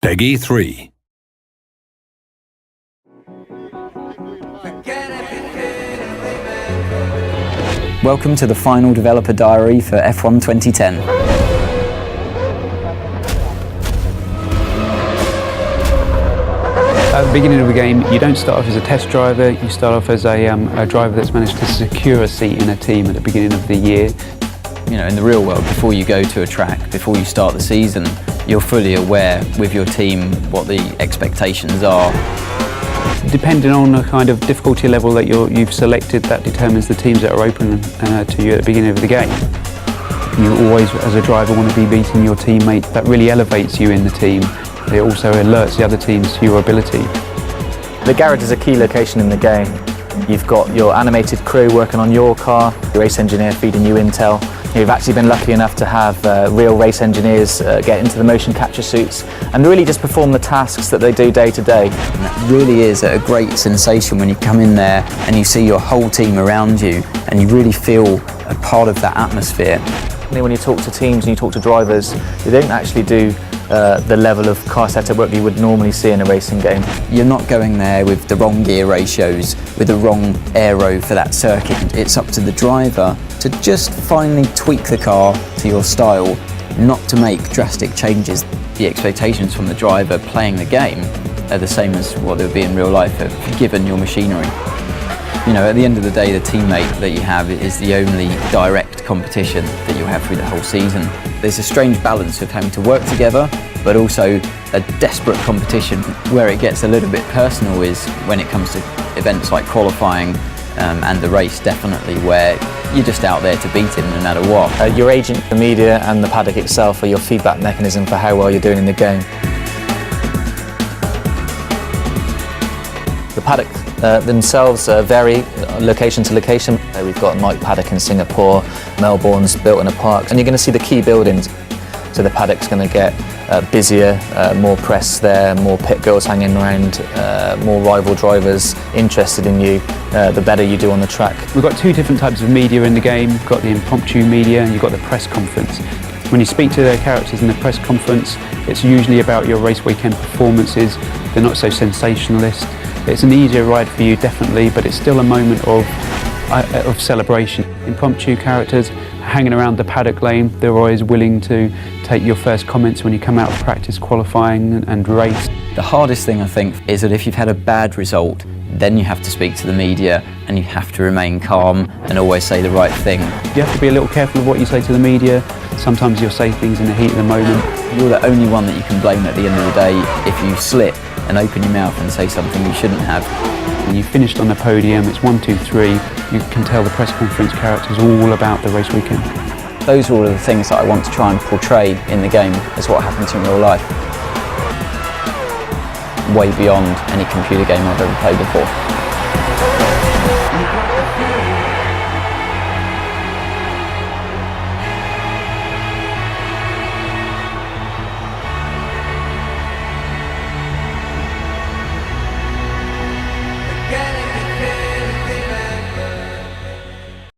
Peggy 3. Welcome to the final developer diary for F1 2010. At the beginning of the game, you don't start off as a test driver, you start off as a driver that's managed to secure a seat in a team at the beginning of the year. You know, in the real world, before you go to a track, before you start the season, you're fully aware with your team what the expectations are. Depending on the kind of difficulty level that you've selected, that determines the teams that are open to you at the beginning of the game. You always, as a driver, want to be beating your teammate. That really elevates you in the team. It also alerts the other teams to your ability. The garage is a key location in the game. You've got your animated crew working on your car, your race engineer feeding you intel. You've actually been lucky enough to have real race engineers get into the motion capture suits and really just perform the tasks that they do day to day. And it really is a great sensation when you come in there and you see your whole team around you and you really feel a part of that atmosphere. When you talk to teams and you talk to drivers, they don't actually do the level of car setup work you would normally see in a racing game. You're not going there with the wrong gear ratios, with the wrong aero for that circuit. It's up to the driver to just finally tweak the car to your style, not to make drastic changes. The expectations from the driver playing the game are the same as what they would be in real life, given your machinery. You know, at the end of the day, the teammate that you have is the only direct competition that you'll have through the whole season. There's a strange balance of having to work together, but also a desperate competition. Where it gets a little bit personal is when it comes to events like qualifying and the race, definitely, where you're just out there to beat him no matter what. Your agent, the media and the paddock itself are your feedback mechanism for how well you're doing in the game. The paddock themselves vary location to location. We've got Mike Paddock in Singapore, Melbourne's built in a park, and you're going to see the key buildings. So the paddock's going to get busier, more press there, more pit girls hanging around, more rival drivers interested in you, the better you do on the track. We've got two different types of media in the game. You've got the impromptu media and you've got the press conference. When you speak to the characters in the press conference, it's usually about your race weekend performances. They're not so sensationalist. It's an easier ride for you, definitely, but it's still a moment of celebration. Impromptu characters hanging around the paddock lane, they're always willing to take your first comments when you come out of practice, qualifying and race. The hardest thing, I think, is that if you've had a bad result, then you have to speak to the media and you have to remain calm and always say the right thing. You have to be a little careful of what you say to the media. Sometimes you'll say things in the heat of the moment. You're the only one that you can blame at the end of the day if you slip and open your mouth and say something you shouldn't have. When you finished on the podium, it's 1, 2, 3, you can tell the press conference characters all about the race weekend. Those are all of the things that I want to try and portray in the game as what happens in real life. Way beyond any computer game I've ever played before.